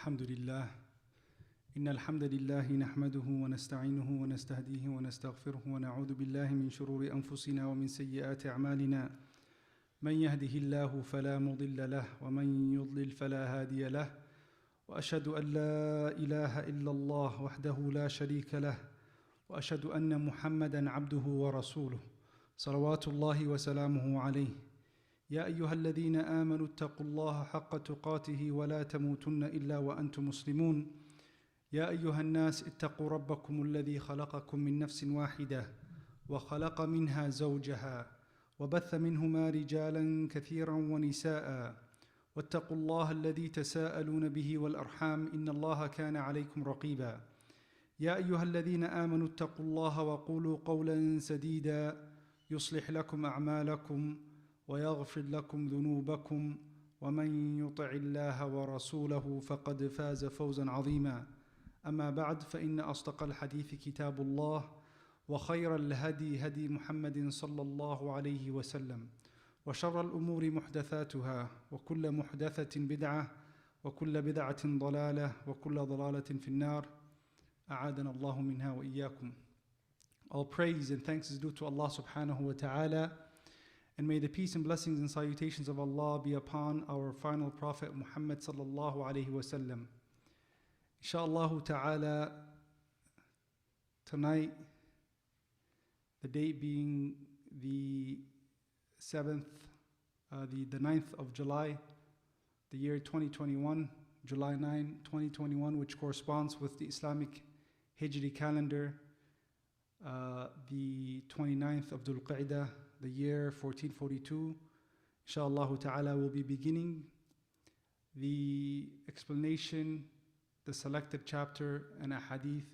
الحمد لله إن الحمد لله نحمده ونستعينه ونستهديه ونستغفره ونعوذ بالله من شرور أنفسنا ومن سيئات أعمالنا من يهده الله فلا مضل له ومن يضلل فلا هادي له وأشهد أن لا إله إلا الله وحده لا شريك له وأشهد أن محمدا عبده ورسوله صلوات الله وسلامه عليه يا أيها الذين آمنوا اتقوا الله حق تقاته ولا تموتن إلا وأنتم مسلمون يا أيها الناس اتقوا ربكم الذي خلقكم من نفس واحدة وخلق منها زوجها وبث منهما رجالا كثيرا ونساء واتقوا الله الذي تساءلون به والأرحام إن الله كان عليكم رقيبا يا أيها الذين آمنوا اتقوا الله وقولوا قولا سديدا يصلح لكم أعمالكم ويغفر لكم ذنوبكم ومن يطع الله ورسوله فقد فاز فوزا عظيما أما بعد فإن أصدق الحديث كتاب الله وخير الهدي هدي محمد صلى الله عليه وسلم وشر الأمور محدثاتها وكل محدثة بدعة وكل بدعة ضلالة وكل ضلالة في النار أعاذنا الله منها وإياكم. All praise and thanks is due to Allah subhanahu wa ta'ala, and may the peace and blessings and salutations of Allah be upon our final Prophet Muhammad sallallahu alayhi wa sallam. Insha'Allah ta'ala, tonight, the date being the 7th, the 9th of July, the year 2021, July 9, 2021, which corresponds with the Islamic Hijri calendar, the 29th of Dhul Qa'dah, the year 1442. Insha'Allah ta'ala, we'll be beginning the explanation, the selected chapter and a hadith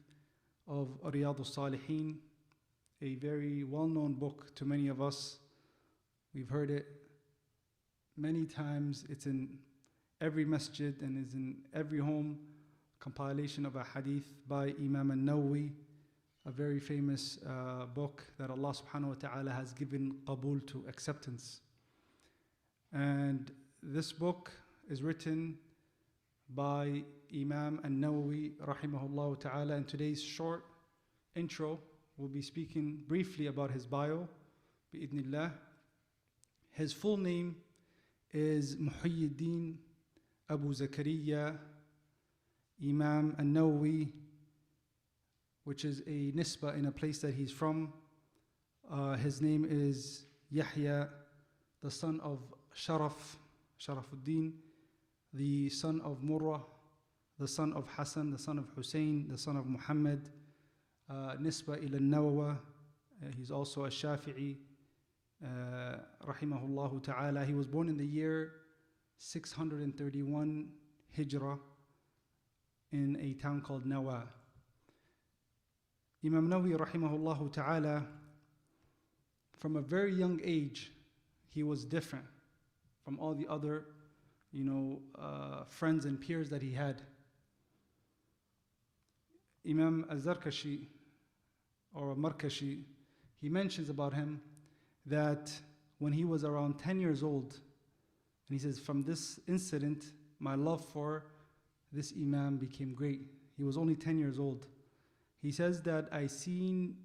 of Riyadh As-Saalaheen, a very well-known book to many of us. We've heard it many times. It's in every masjid and is in every home. Compilation of a hadith by Imam al-Nawawi, a very famous book that Allah subhanahu wa ta'ala has given qabul to, acceptance. And this book is written by Imam al-Nawawi rahimahullah ta'ala. In today's short intro, we'll be speaking briefly about his bio, bi'idhnillah. His full name is Muhyiddin Abu Zakaria Imam al-Nawawi, which is a nisbah in a place that he's from. His name is Yahya, the son of Sharafuddin, the son of Murrah, the son of Hassan, the son of Hussein, the son of Muhammad, nisbah ila al-Nawawa. He's also a Shafi'i, rahimahullah ta'ala. He was born in the year 631 Hijrah in a town called Nawa. Imam Nawawi rahimahullah ta'ala, from a very young age, he was different from all the other, friends and peers that he had. Imam Az-Zarkashi, or Markashi, he mentions about him that when he was around 10 years old, and he says, from this incident, my love for this Imam became great. He was only 10 years old. He says that I seen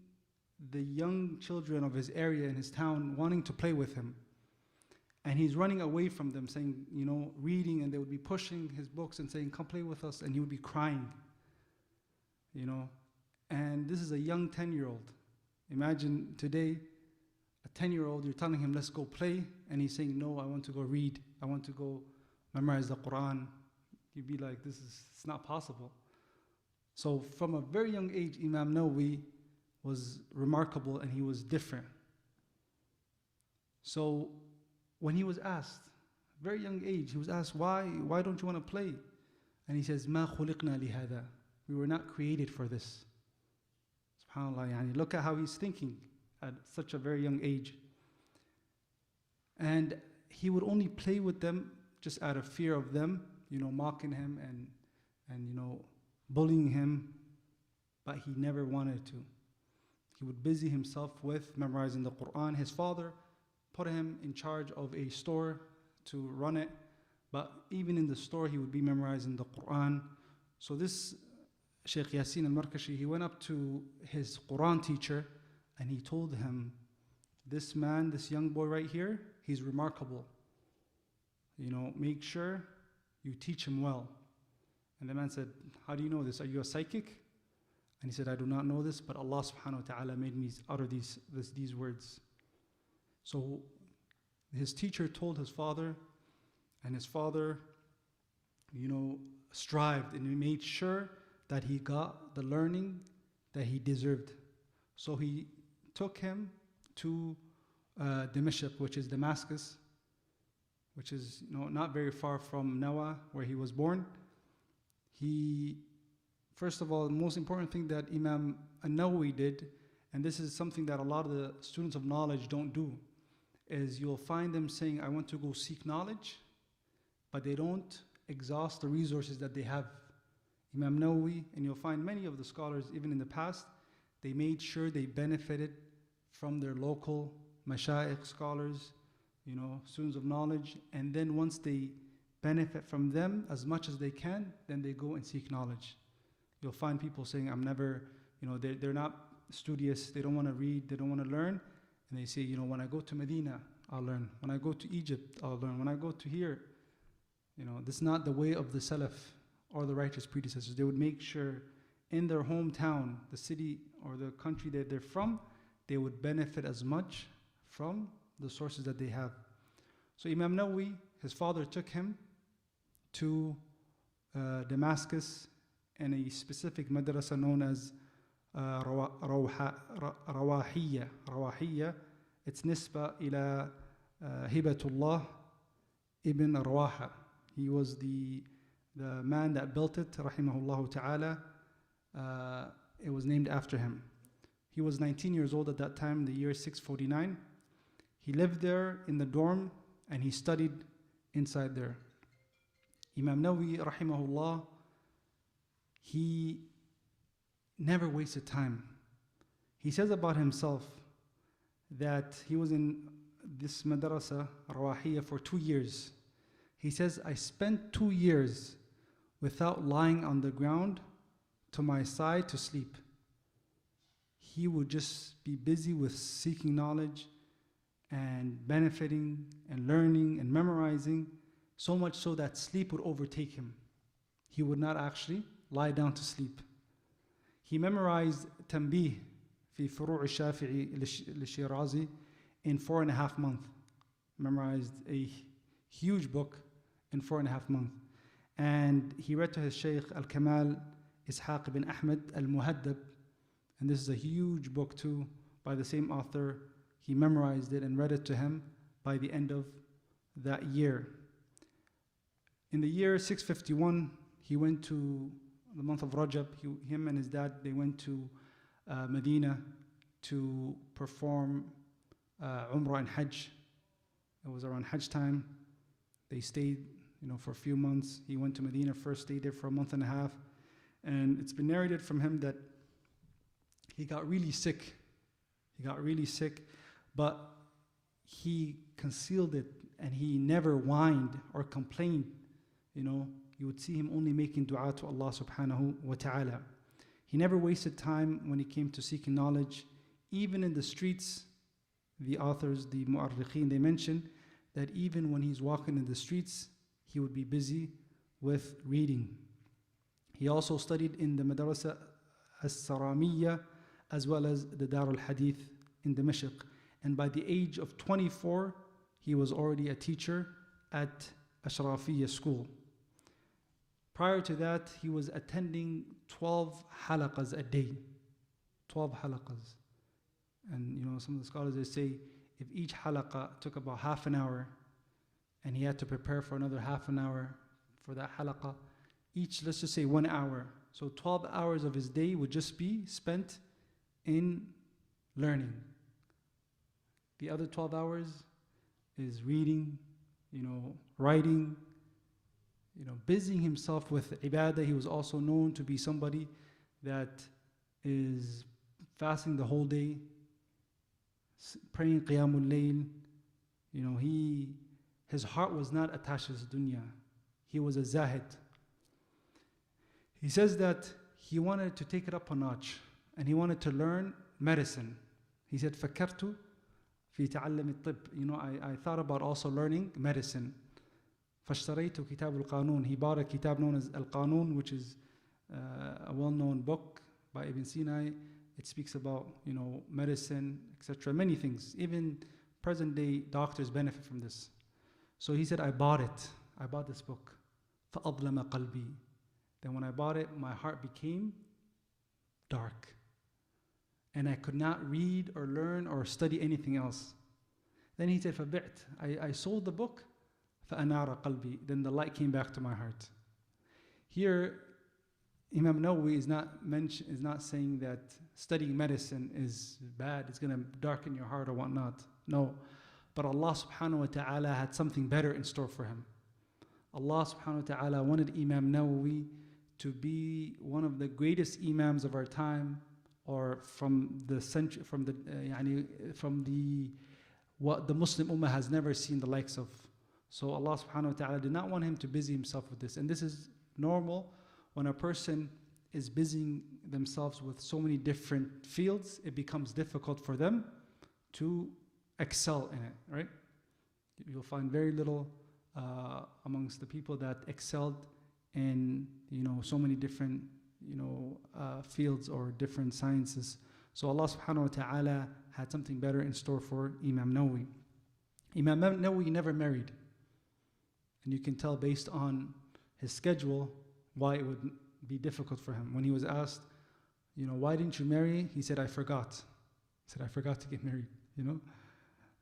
the young children of his area in his town wanting to play with him. And he's running away from them, saying, reading, and they would be pushing his books and saying, come play with us, and he would be crying. And this is a young 10-year-old. Imagine today, a 10-year-old, you're telling him, let's go play, and he's saying, no, I want to go read, I want to go memorize the Quran. You'd be like, it's not possible. So from a very young age, Imam Nawawi was remarkable and he was different. So when he was asked, very young age, he was asked, why don't you want to play? And he says, ما خلقنا لهذا. We were not created for this. SubhanAllah, yani, look at how he's thinking at such a very young age. And he would only play with them just out of fear of them, mocking him and bullying him, but he never wanted to. He would busy himself with memorizing the Quran. His father put him in charge of a store to run it, But even in the store, he would be memorizing the Quran. So this Sheikh Yasin al-Markashi, he went up to his Quran teacher and he told him, this man, this young boy right here, he's remarkable. Make sure you teach him well. And the man said, how do you know this? Are you a psychic? And he said, I do not know this, but Allah subhanahu wa ta'ala made me utter these words. So his teacher told his father, and his father, strived and he made sure that he got the learning that he deserved. So he took him to Damascus, which is Damascus, which is not very far from Nawa, where he was born. First of all, the most important thing that Imam An-Nawawi did, and this is something that a lot of the students of knowledge don't do, is you'll find them saying, I want to go seek knowledge, but they don't exhaust the resources that they have. Imam Nawawi, and you'll find many of the scholars, even in the past, they made sure they benefited from their local mashayikh scholars, students of knowledge, and then once they benefit from them as much as they can, then they go and seek knowledge. You'll find people saying, I'm never, they're not studious, they don't want to read, they don't want to learn, and they say, when I go to Medina, I'll learn. When I go to Egypt, I'll learn. When I go to here, this is not the way of the Salaf or the righteous predecessors. They would make sure in their hometown, the city or the country that they're from, they would benefit as much from the sources that they have. So Imam Nawawi, his father took him to Damascus in a specific madrasa known as Rawahiyya. Rawahiyya, it's nisba ila Hibatullah ibn Rawaha. He was the man that built it, rahimahullah ta'ala. It was named after him. He was 19 years old at that time, in the year 649. He lived there in the dorm and he studied inside there. Imam Nawawi, rahimahullah, he never wasted time. He says about himself that he was in this madrasa, Rawahiyya, for 2 years. He says, I spent 2 years without lying on the ground to my side to sleep. He would just be busy with seeking knowledge and benefiting and learning and memorizing, so much so that sleep would overtake him. He would not actually lie down to sleep. He memorized Tanbih fi Furu' al-Shafi'i al-Shirazi in 4.5 months. Memorized a huge book in 4.5 months. And he read to his Shaykh Al-Kamal Ishaq ibn Ahmed al-Muhaddab, and this is a huge book too by the same author. He memorized it and read it to him by the end of that year. In the year 651, he went to the month of Rajab. Him and his dad, they went to Medina to perform Umrah and Hajj. It was around Hajj time. They stayed, for a few months. He went to Medina first, stayed there for a month and a half. And it's been narrated from him that he got really sick. But he concealed it and he never whined or complained. You would see him only making dua to Allah subhanahu wa ta'ala. He never wasted time when he came to seeking knowledge. Even in the streets, the authors, the mu'arrikheen, they mention that even when he's walking in the streets, he would be busy with reading. He also studied in the Madrasa As-Saramiyya as well as the Dar al-Hadith in Damascus. And by the age of 24, he was already a teacher at Ashrafiyya school. Prior to that, he was attending 12 halaqas a day. 12 halaqas. And some of the scholars, they say if each halaqa took about half an hour and he had to prepare for another half an hour for that halaqa, each, let's just say 1 hour. So 12 hours of his day would just be spent in learning. The other 12 hours is reading, writing, busying himself with ibadah. He was also known to be somebody that is fasting the whole day, praying qiyamul layl. His heart was not attached to this dunya. he was a zahid. He says that he wanted to take it up a notch and he wanted to learn medicine. He said, فكرت في تعلم الطب. I thought about also learning medicine. فاشتريت كتاب القانون. He bought a kitab known as Al-Qanun, which is a well-known book by Ibn Sina. It speaks about, medicine, etc. Many things. Even present-day doctors benefit from this. So he said, I bought it. I bought this book. فأظلم قلبي. Then when I bought it, my heart became dark. And I could not read or learn or study anything else. Then he said, فبعت. I sold the book. فأنار قلبي. Then the light came back to my heart. Here, Imam Nawawi is not saying that studying medicine is bad, it's going to darken your heart or whatnot. No. But Allah subhanahu wa ta'ala had something better in store for him. Allah subhanahu wa ta'ala wanted Imam Nawawi to be one of the greatest Imams of our time, or from what the Muslim Ummah has never seen the likes of. So Allah subhanahu wa ta'ala did not want him to busy himself with this. And this is normal. When a person is busying themselves with so many different fields, it becomes difficult for them to excel in it, right? You'll find very little amongst the people that excelled in, so many different, fields or different sciences. So Allah subhanahu wa ta'ala had something better in store for Imam Nawawi. Imam Nawawi never married. And you can tell based on his schedule why it would be difficult for him. When he was asked, why didn't you marry? He said, I forgot. He said, I forgot to get married.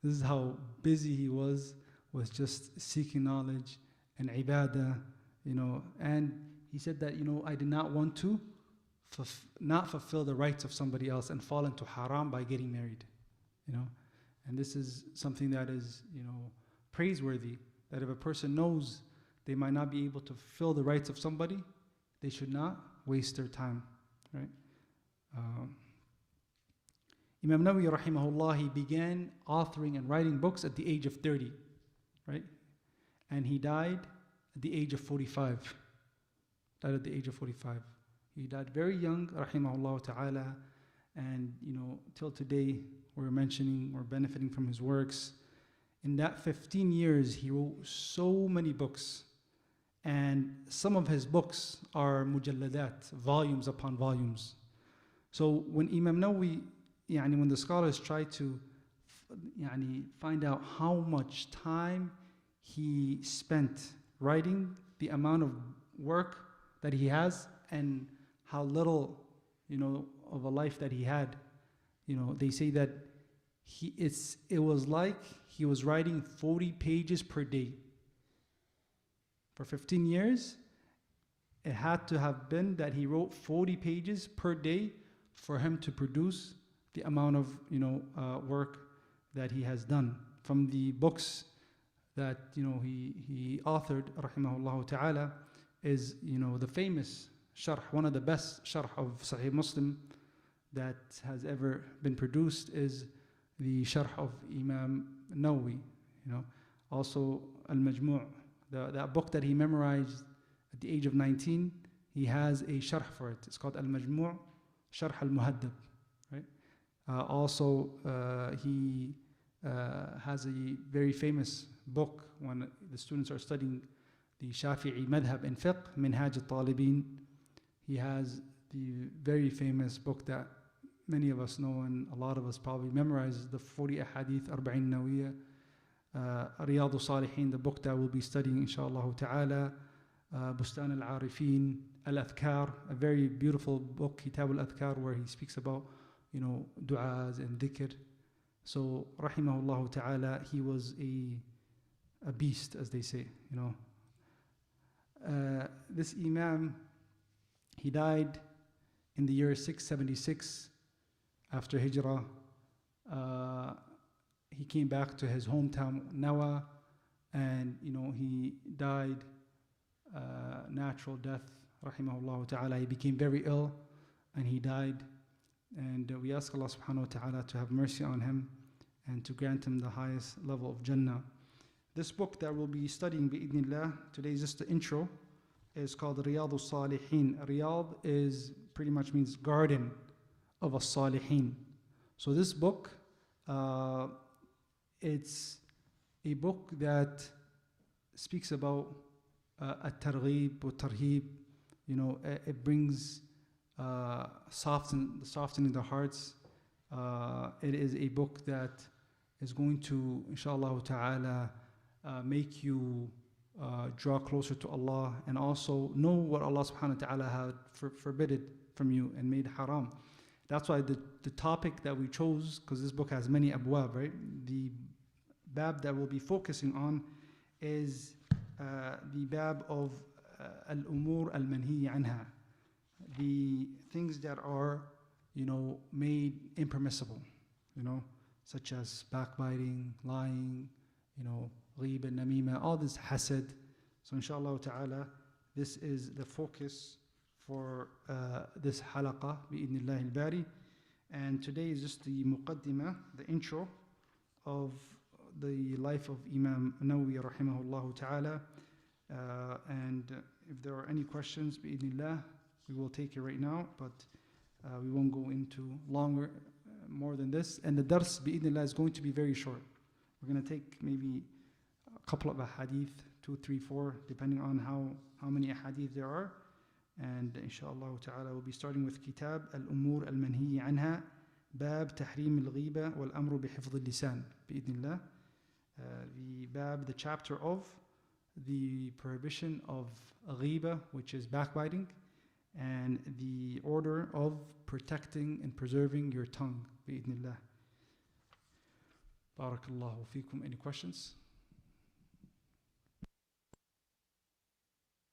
This is how busy he was with just seeking knowledge and ibadah, and he said that, I did not want to not fulfill the rights of somebody else and fall into haram by getting married, and this is something that is, praiseworthy, that if a person knows they might not be able to fulfill the rights of somebody, they should not waste their time, right? Imam Nawawi rahimahullah, he began authoring and writing books at the age of 30, right? And he died at the age of 45. Died at the age of 45. He died very young, rahimahullah ta'ala, and till today we're benefiting from his works. In that 15 years, he wrote so many books. And some of his books are mujalladat, volumes upon volumes. So when Imam Nawawi, when the scholars try to find out how much time he spent writing, the amount of work that he has, and how little, of a life that he had, they say that it was like he was writing 40 pages per day. For 15 years, it had to have been that he wrote 40 pages per day for him to produce the amount of work that he has done. From the books that he authored, rahimahullah ta'ala, is the famous sharh, one of the best sharh of Sahih Muslim that has ever been produced is the sharh of Imam Nawawi. Also Al-Majmu', that book that he memorized at the age of 19, he has a sharh for it. It's called Al-Majmu' Sharh Al-Muhaddab, right? Also, he has a very famous book when the students are studying the Shafi'i madhab in fiqh, Minhaj al-Talibin. He has the very famous book that many of us know and a lot of us probably memorize, the 40 ahadith, Arba'in Nawiyya, Riyadh As-Saalaheen, the book that we'll be studying inshaAllah ta'ala, Bustan al-Arifin, Al-Adhkar, a very beautiful book, Kitab al-Adhkar, where he speaks about, du'as and dhikr. So, rahimahullah ta'ala, he was a beast, as they say, This Imam, he died in the year 676 after Hijrah. He came back to his hometown, Nawa, and he died natural death, rahimahullah ta'ala. He became very ill and he died. And we ask Allah subhanahu wa ta'ala to have mercy on him and to grant him the highest level of Jannah. This book that we'll be studying bi'idhnillah, today is just the intro, is called Riyadh As-Saalaheen. Riyadh is pretty much means garden of As-Saalaheen. So this book, it's a book that speaks about at-targhib wa tarhib. It brings softening the hearts. It is a book that is going to, inshallah ta'ala, make you draw closer to Allah and also know what Allah subhanahu wa ta'ala had forbidden from you and made haram. That's why the topic that we chose, because this book has many abwab, right? The bab that we'll be focusing on is the bab of al-umur al-manhi anha, the things that are, made impermissible, such as backbiting, lying, ghiba, namima, all this hasad. So inshallah ta'ala, this is the focus for this halaqah bi'idhnillah al-bari. And today is just the muqaddimah, the intro of the life of Imam Nawawi rahimahullah ta'ala. And if there are any questions bi'idhnillah, we will take it right now, but we won't go into more than this. And the dars bi'idhnillah is going to be very short. We're going to take maybe a couple of ahadith, 2, 3, 4, depending on how many ahadith there are. And inshallah ta'ala we'll be starting with Kitab Al-Umur Al-Manhi Anha, Bab Tahrim Al-Ghiba Wal-Amru Bihifdh Al-Lisan, bi'idhnillah. The chapter of the prohibition of ghiba, which is backbiting, and the order of protecting and preserving your tongue, bi'idhnillah. Barakallahu feekum. Any questions?